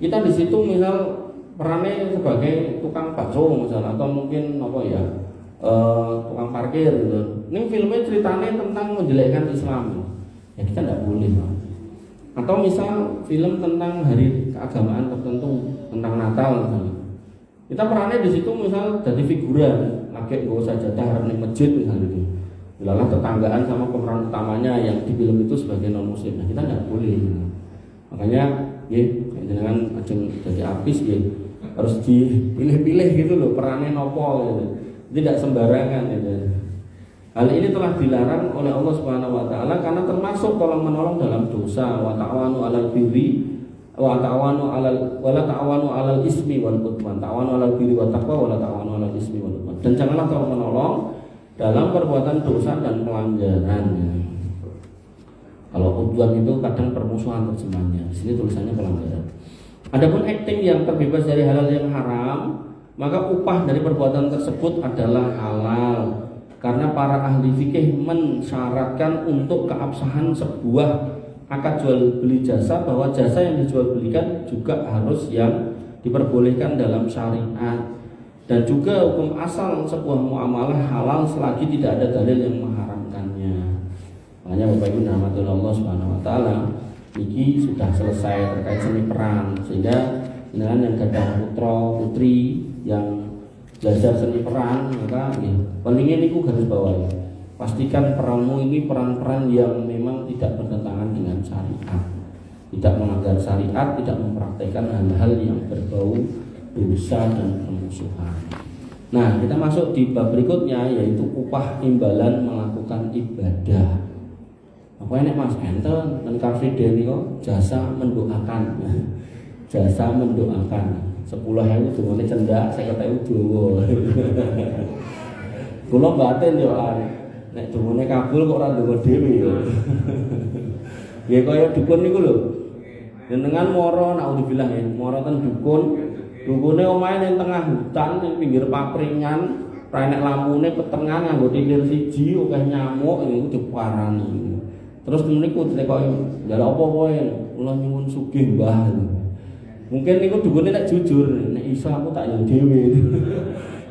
S1: kita di situ misal perannya sebagai tukang bakso misal, atau mungkin apa ya tukang parkir gitu. Ini filmnya ceritanya tentang menjelekkan Islam, ya kita tidak boleh. Atau misal film tentang hari keagamaan tertentu, tentang Natal misalnya. Kita perannya di situ misal jadi figuran, lagi nggak usah jatah di masjid misalnya gitu. Lalu tetanggaan sama pemeran utamanya yang di film itu sebagai non muslim, nah kita nggak boleh. Makanya, ya, dengan ajeng jadi artis ya harus dipilih-pilih gitu loh perannya nopo gitu. Tidak sembarangan gitu. Hal ini telah dilarang oleh Allah Subhanahu wa taala karena termasuk tolong-menolong dalam dosa. Wa ta'awanu 'alal birri wa ta'awanu 'alal ismi wal udwan. Ta'awanu 'alal birri wa taqwa wa la ta'awanu 'alal ismi wal udwan. Dan janganlah tolong-menolong dalam perbuatan dosa dan pelanggaran. Kalau udwan itu kadang permusuhan terjemahnya. Di sini tulisannya pelanggaran. Adapun akting yang terbebas dari hal-hal yang haram, maka upah dari perbuatan tersebut adalah halal. Karena para ahli fikih mensyaratkan untuk keabsahan sebuah akad jual beli jasa bahwa jasa yang dijual belikan juga harus yang diperbolehkan dalam syariat. Dan juga hukum asal sebuah muamalah halal selagi tidak ada dalil yang mengharamkannya. Makanya Bapak Ibu rahmatullah Allah Subhanahu wa taala, iki sudah selesai terkait seni peran, sehingga dengan yang gadah putra putri yang belajar seni peran, maka palingnya niku garis bawahi. Pastikan peranmu ini peran-peran yang memang tidak bertentangan dengan syariat, tidak melanggar syariat, tidak mempraktekkan hal-hal yang berbau dosa dan permusuhan. Nah, kita masuk di bab berikutnya, yaitu upah imbalan melakukan ibadah. Apa ini Mas enten dan Car Free Day kok jasa mendoakan. Jasa mendoakan. 10.000 dungane cendak, 50.000 dawa. Kula batin yo nek dungane kabul kok ora ndonga dhewe yo. Ya kaya dukun niku lho. Jenengan mara naudzubillah ya, mara ten dukun. Dukune omahe ning tengah hutan ning pinggir papringan, ra enek lampune petengan nganggo tilir siji akeh nyamuk niku diparani. Terus meniku ditekoki, "Njaluk apa kowe?" "Kula nyuwun sugih, Mbah." Mungkin niku dukune nek jujur, nek iso aku tak yo dhewe.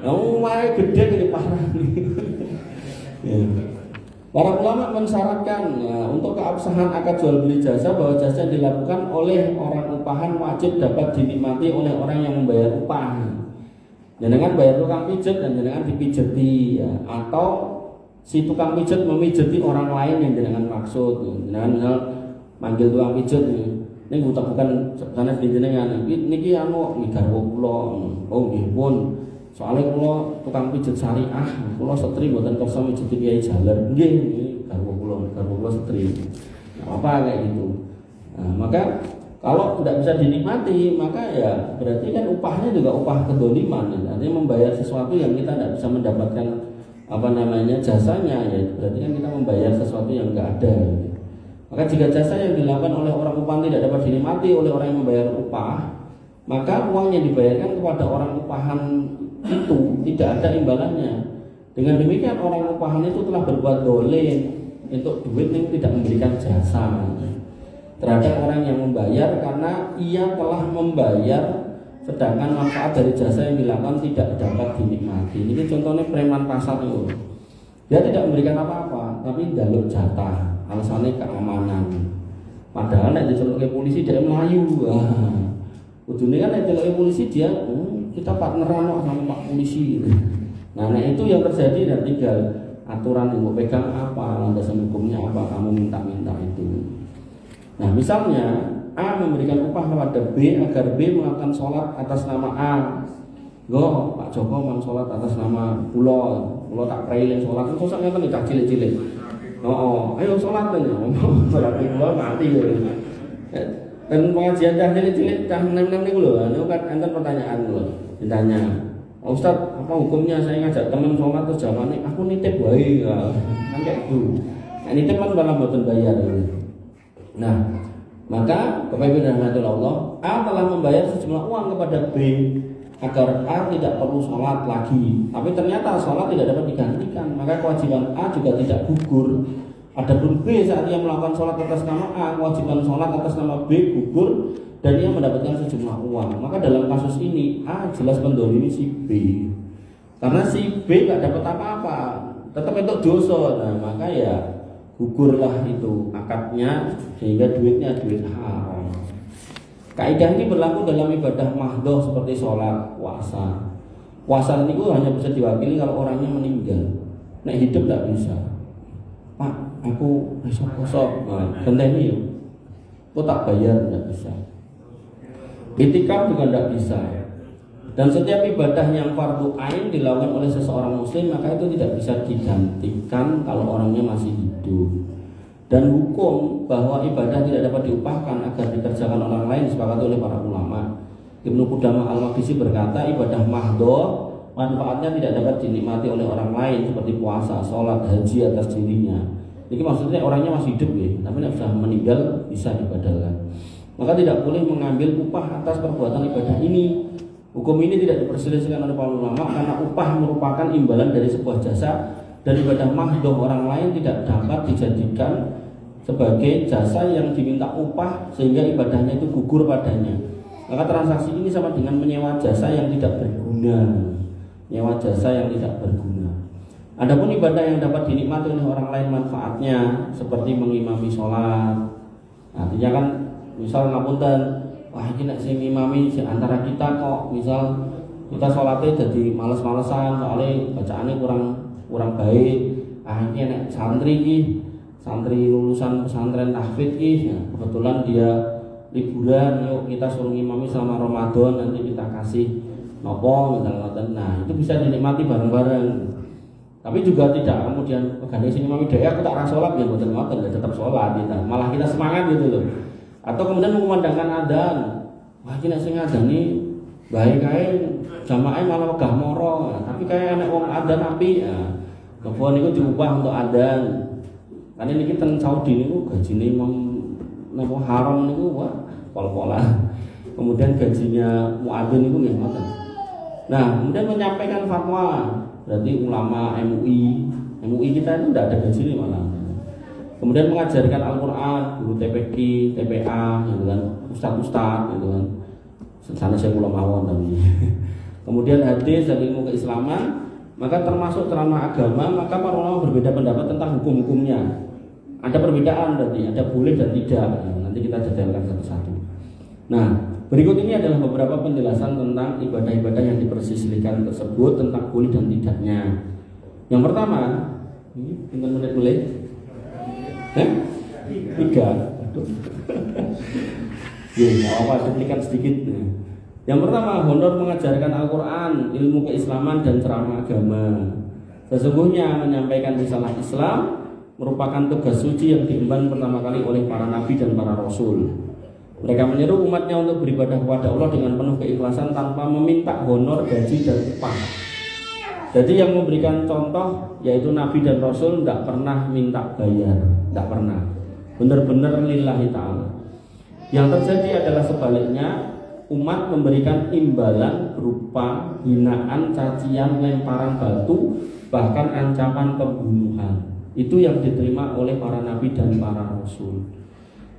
S1: Lah omahe gedhe iki diparani. Ya. Para ulama mensyaratkan ya, untuk keabsahan akad jual beli jasa bahwa jasa yang dilakukan oleh orang upahan wajib dapat dinikmati oleh orang yang membayar upah. Jenengan bayar tukang pijet dan jenengan dipijeti ya. Atau si tukang pijet memijeti orang lain yang jenengan maksud. Jenengan misal manggil tukang pijet ini bukan sana di jenengan. Niki anu garwa kula. Oh nggih pun. Soalnya kalau tukang pijet syariah, kalau setri buatan kersa mijeti kiai jaler, nggih garwa kula setri. Apa kayak gitu. Nah, maka Kalau tidak bisa dinikmati, maka ya berarti kan upahnya juga upah kedoliman. Artinya membayar sesuatu yang kita tidak bisa mendapatkan jasanya, ya berarti kan kita membayar sesuatu yang enggak ada. Maka jika jasa yang dilakukan oleh orang upah tidak dapat dinikmati oleh orang yang membayar upah, maka uang yang dibayarkan kepada orang upahan itu tidak ada imbalannya. Dengan demikian orang upahan itu telah berbuat dolim untuk duit yang tidak memberikan jasa terhadap orang yang membayar, karena ia telah membayar sedangkan manfaat dari jasa yang dilakukan tidak dapat dinikmati. Ini contohnya preman pasar itu. Dia tidak memberikan apa-apa, tapi jalur jatah, alasannya keamanan. Padahal nek diceluk polisi dia melayu. Ujungnya kan nek diceluk polisi dia kita partneran sama Pak Polisi. Nah itu yang terjadi, dan tinggal aturan yang mau pegang apa, landasan hukumnya apa, kamu minta-minta itu. Nah misalnya A memberikan upah kepada B agar B melakukan sholat atas nama A. Pak Joko mau sholat atas nama Pulau tak prailing sholat, itu sholatnya kan tidak cilik-cilik. Ayo sholat aja, sholat Pulau mati ya. Dan pengajian dah cilik-cilik dah 6 nih loh, itu kan enten pertanyaan loh, ditanya, Ustaz apa hukumnya saya ngajak teman sholat terus jawabannya aku nitip wae, kan kayak gitu. Nah, nitip kan malah mboten bayar. Nah, maka Bapak Ibu dan Allah, A telah membayar sejumlah uang kepada B agar A tidak perlu sholat lagi. Tapi ternyata sholat tidak dapat digantikan, maka kewajiban A juga tidak gugur. Adapun B saat ia melakukan sholat atas nama A, kewajiban sholat atas nama B gugur dan ia mendapatkan sejumlah uang. Maka dalam kasus ini A jelas mendolimi si B, karena si B nggak dapat apa-apa, tetap itu dosa. Nah maka ya gugurlah itu akadnya, sehingga duitnya duit haram. Kaidah ini berlaku dalam ibadah mahdoh seperti sholat, puasa. Puasa ini hanya bisa diwakili kalau orangnya meninggal. Nek hidup tidak bisa. Pak, aku besok kosong, genteni yuk. Aku tak bayar, tidak bisa. Itikaf juga tidak bisa. Dan setiap ibadah yang fardu ain dilakukan oleh seseorang muslim, maka itu tidak bisa digantikan kalau orangnya masih hidup. Dan hukum bahwa ibadah tidak dapat diupahkan agar dikerjakan orang lain disepakati oleh para ulama. Ibnu Qudamah Al-Maqdisi berkata, ibadah mahdhah manfaatnya tidak dapat dinikmati oleh orang lain seperti puasa, sholat, haji atas dirinya. Jadi maksudnya orangnya masih hidup ya, tapi tidak bisa meninggal bisa ibadahkan. Maka tidak boleh mengambil upah atas perbuatan ibadah ini. Hukum ini tidak diperselisihkan oleh para ulama karena upah merupakan imbalan dari sebuah jasa, dan ibadah mahdhah orang lain tidak dapat dijadikan sebagai jasa yang diminta upah sehingga ibadahnya itu gugur padanya. Maka transaksi ini sama dengan menyewa jasa yang tidak berguna. Nyewa jasa yang tidak berguna. Adapun ibadah yang dapat dinikmati oleh orang lain manfaatnya seperti mengimami sholat. Artinya kan misal ngapunten, wah ini nek sing imami antara kita kok misal kita sholatnya jadi males-malesan soalnya bacaannya kurang baik. Ini nek santri lulusan pesantren tahfidz ya, kebetulan dia liburan, yuk kita suruh imami selama Ramadan, nanti kita kasih nopo misalnya. Nah itu bisa dinikmati bareng-bareng. Tapi juga tidak kemudian gandeng sini imami dhewe aku tak ra salat ya mboten ngoten, tetap sholat kita. Malah kita semangat gitu loh. Atau kemudian mengumandangkan adzan. Wah iki nek sing ngadani baik kae jamaah malah wegah moro, tapi kayak anak wong adzan apik ya. Kebon niku diubah untuk adzan. Karena niki teng Saudi niku gajine napa haram niku wah pol-polan. Kemudian gajinya muadzin niku nggih ngoten. Nah, kemudian menyampaikan fatwa, berarti ulama MUI kita itu tidak ada gaji malah. Kemudian mengajarkan Al-Quran, guru TPQ, TPA, gitu kan, ustaz-ustaz, gitu kan. Sana saya ulama awam tapi. Kemudian hadis dan ilmu keislaman, maka termasuk ceramah agama, maka para ulama berbeda pendapat tentang hukum-hukumnya. Ada perbedaan berarti, ada boleh dan tidak. Nanti kita detailkan satu-satu. Nah, berikut ini adalah beberapa penjelasan tentang ibadah-ibadah yang diperselisihkan tersebut tentang boleh dan tidaknya. Yang pertama, ini menit boleh? 3. Aduh. Ya, apa duplikan sedikit. Yang pertama, honor mengajarkan Al-Quran, ilmu keislaman dan ceramah agama. Sesungguhnya menyampaikan risalah Islam merupakan tugas suci yang diemban pertama kali oleh para nabi dan para rasul. Mereka menyeru umatnya untuk beribadah kepada Allah dengan penuh keikhlasan tanpa meminta honor, gaji dan upah. Jadi yang memberikan contoh yaitu Nabi dan Rasul tidak pernah minta bayar, tidak pernah. Benar-benar lillahi ta'ala. Yang terjadi adalah sebaliknya, umat memberikan imbalan berupa hinaan, cacian, lemparan batu, bahkan ancaman pembunuhan. Itu yang diterima oleh para nabi dan para rasul.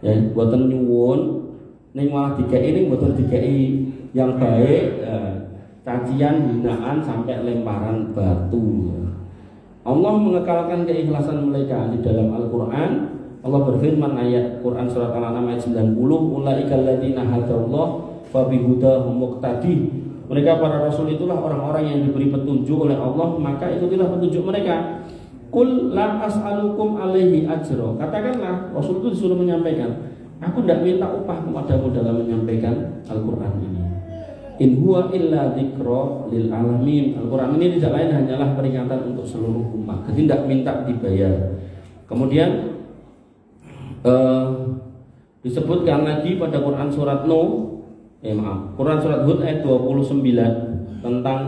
S1: Ya, boten nyuwun ning malah dikei ning boten dikei yang baik, cacian, hinaan sampai lemparan batu. Allah mengekalkan keikhlasan mereka di dalam Al-Qur'an. Allah berfirman ayat Quran surat Al-An'am ayat 90, ulaikal ladzina hadallahu fa bihudahum muqtadi. Mereka para rasul itulah orang-orang yang diberi petunjuk oleh Allah, maka ikutilah petunjuk mereka. Qul la as'alukum alaihi ajra. Katakanlah, Rasul itu disuruh menyampaikan, aku tidak minta upah kepadamu dalam menyampaikan Al-Qur'an ini. In huwa illa dzikra lil alamin. Al-Qur'an ini tidak lain hanyalah peringatan untuk seluruh umat. Jadi tidak minta dibayar. Kemudian disebutkan lagi pada Quran surat Quran surat Hud ayat 29 tentang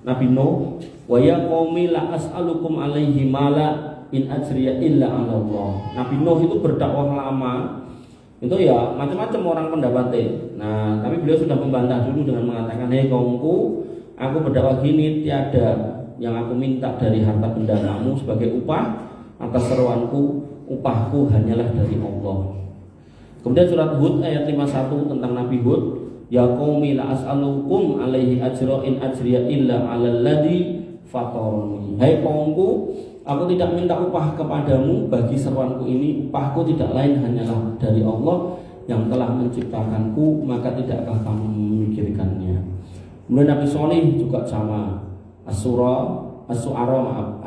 S1: Nabi Nuh, wa ya qaumi la as'alukum alaihi mala in ajriya illa 'ala Allah. Nabi Nuh itu berdakwah lama. Itu ya macam-macam orang pendapatnya. Nah, tapi beliau sudah membantah dulu dengan mengatakan, "Hei kaumku, aku berdakwah gini, tiada yang aku minta dari harta benda kamu sebagai upah atas seruanku, upahku hanyalah dari Allah." Kemudian surat Hud ayat 51 tentang Nabi Hud, ya qaumi la as'alukum alaihi ajra in ajriya illa 'alal ladzi fatarani. Hai kaumku, aku tidak minta upah kepadamu bagi seruanku ini, upahku tidak lain hanyalah dari Allah yang telah menciptakanku, maka tidakkah kamu memikirkannya. Kemudian Nabi Shalih juga sama, As-Su'ara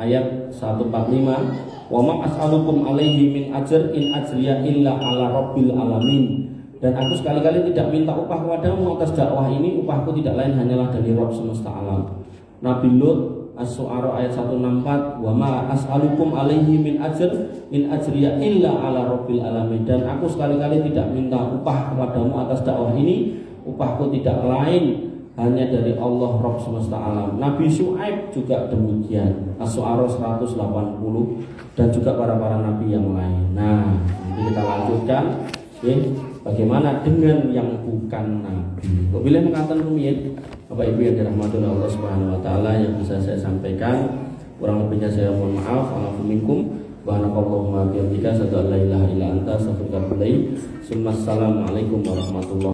S1: ayat 145, wa ma as'alukum alaihi min ajr in ajriya illa 'ala rabbil alamin. Dan aku sekali-kali tidak minta upah kepadamu atas dakwah ini, upahku tidak lain hanyalah dari Rabb semesta alam. Nabi Lut As-Su'ara ayat 164, wa ma as'alukum alaihi min ajr in ajriya illa 'ala rabbil alamin. Dan aku sekali-kali tidak minta upah kepadamu atas dakwah ini, upahku tidak lain hanya dari Allah Rabb semesta alam. Nabi Syu'aib juga demikian, As-Su'ara 180, dan juga para nabi yang lain. Nah, nanti kita lanjutkan bagaimana dengan yang bukan nabi. Bila mengatakan rumiyin, Bapak Ibu yang dirahmati oleh Allah Subhanahu wa taala, yang bisa saya sampaikan, kurang lebihnya saya mohon maaf. Assalamualaikum warahmatullahi wabarakatuh. Assalamualaikum warahmatullahi wabarakatuh.